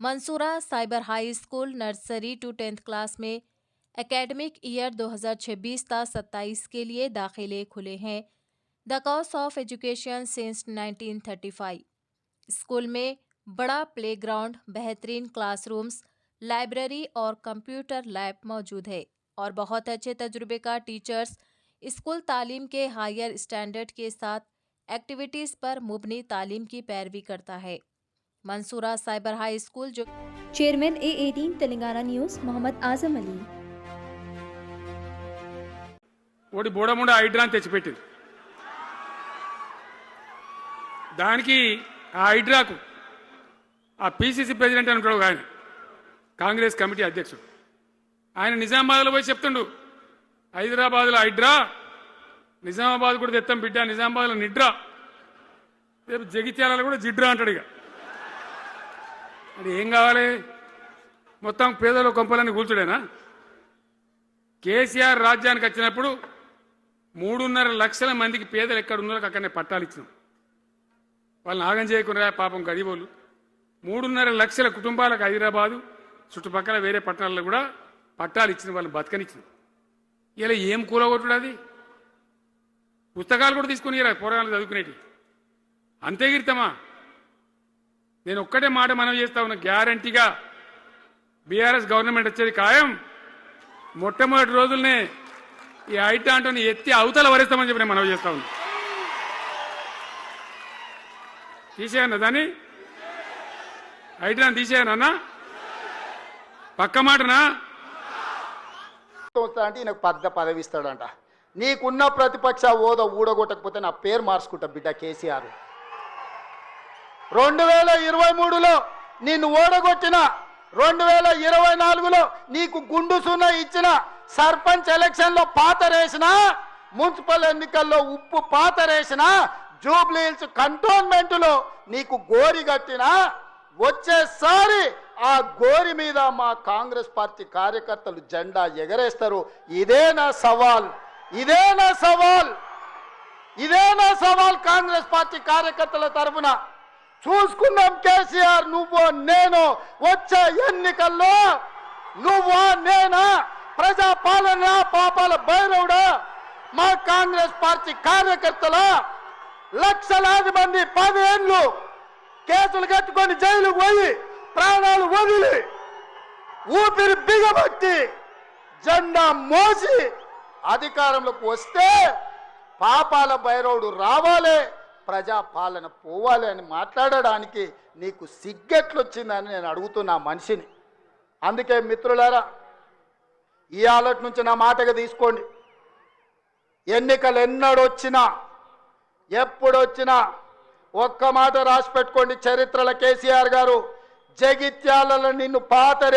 Mansura cyber high school nursery to 10th class में academic year 2026-27 के लिए दाखिले खुले हैं। The course of education since 1935। School में बड़ा प्लेग्राउंड, बेहतरीन क्लासरूम्स, लाइब्रेरी और कंप्यूटर लैब मौजूद है और बहुत अच्छे तजुर्बे का टीचर्स। स्कूल तालीम के हायर स्टैंडर्ड के साथ एक्टिविटीज़ पर मुबनी तालीम की पैरवी करता है। मंसूरा साइबर हाई स्कूल जो chairman A18 Telangana news Mohammed Azam Ali. ఓడి బోడముండ హైడ్రాని తెచ్చిపెట్టింది. దానికి ఆ హైడ్రాకు ఆ పిసిసి ప్రెసిడెంట్ అని ఉంటాడు ఆయన, కాంగ్రెస్ కమిటీ అధ్యక్షుడు. ఆయన నిజామాబాద్లో పోయి చెప్తుండు, హైదరాబాద్లో హైడ్రా, నిజామాబాద్ కూడా తెత్తాం బిడ్డ, నిజామాబాద్లో నిడ్రా, రేపు జగిత్యాలలో కూడా జిడ్రా అంటాడు. ఇక అది ఏం కావాలి? మొత్తం పేదల కొంపలన్నీ కూల్చుడేనా? కేసీఆర్ రాజ్యానికి వచ్చినప్పుడు 3.5 లక్షల మందికి పేదలు ఎక్కడ ఉన్నారో అక్కడనే పట్టాలు ఇచ్చినాం. వాళ్ళని ఆగం చేయకుండా పాపం గరీబోళ్ళు 3.5 లక్షల కుటుంబాలకు హైదరాబాదు చుట్టుపక్కల వేరే పట్టణాల్లో కూడా పట్టాలు ఇచ్చిన వాళ్ళని బతకనిచ్చిన. ఇలా ఏం కూలగొట్టుడు? అది పుస్తకాలు కూడా తీసుకుని పోరాటాలు చదువుకునేటి అంతే గిరితమా? నేను ఒక్కటే మాట మనం చేస్తా ఉన్నా, గ్యారంటీగా బీఆర్ఎస్ గవర్నమెంట్ వచ్చేది ఖాయం. మొట్టమొదటి రోజులనే ఈ హైడ్రాంటోని ఎత్తి అవతల వరేస్తామని చెప్పి నేను మనవి చేస్తా ఉన్నా. తీసేయన్నా దాన్ని, హైడ్రాన్ తీసేయనన్నా? పక్క మాటనా? అంటే ఈయనకు పెద్ద పదవి ఇస్తాడంట. నీకున్న ప్రతిపక్ష హోదా ఊడగొట్టకపోతే నా పేరు మార్చుకుంటా బిడ్డ కేసీఆర్. 2023లో నిన్ను ఓడగొట్టిన, 2024లో నీకు గుండు సున్నా ఇచ్చిన, సర్పంచ్ ఎలక్షన్లో పాతరేసిన, మున్సిపల్ ఎన్నికల్లో ఉప్పు పాతరేసిన, జూబ్లీ హిల్స్ కంటోన్మెంట్లో నీకు గోరి కట్టిన, వచ్చేసారి ఆ గోరి మీద మా కాంగ్రెస్ పార్టీ కార్యకర్తలు జెండా ఎగరేస్తారు. ఇదే నా సవాల్, ఇదే నా సవాల్, ఇదే నా సవాల్ కాంగ్రెస్ పార్టీ కార్యకర్తల తరఫున. చూసుకుందాం కేసీఆర్, నువ్వు నేను వచ్చే ఎన్నికల్లో నువ్వా నేనా, ప్రజా పాలన పాపాల భైరవుడా, మా కాంగ్రెస్ పార్టీ కార్యకర్తల లక్షలాది మంది 10 ఏళ్ళు కేసులు కట్టుకొని జైలుకు పోయి ప్రాణాలు వదిలి ఊపిరి బిగబట్టి జెండా మోసి అధికారంలోకి వస్తే పాపాల భైరవుడు రావాలి, ప్రజా పాలన పోవాలి అని మాట్లాడడానికి నీకు సిగ్గెట్లొచ్చిందని నేను అడుగుతున్నా మనిషిని. అందుకే మిత్రులారా, ఈ ఆలటి నుంచి నా మాటగా తీసుకోండి. ఎన్నికలు ఎన్నడొచ్చినా ఎప్పుడొచ్చినా ఒక్క మాట రాసి పెట్టుకోండి చరిత్రలో. కేసీఆర్ గారు జగిత్యాలలో నిన్ను పాతరే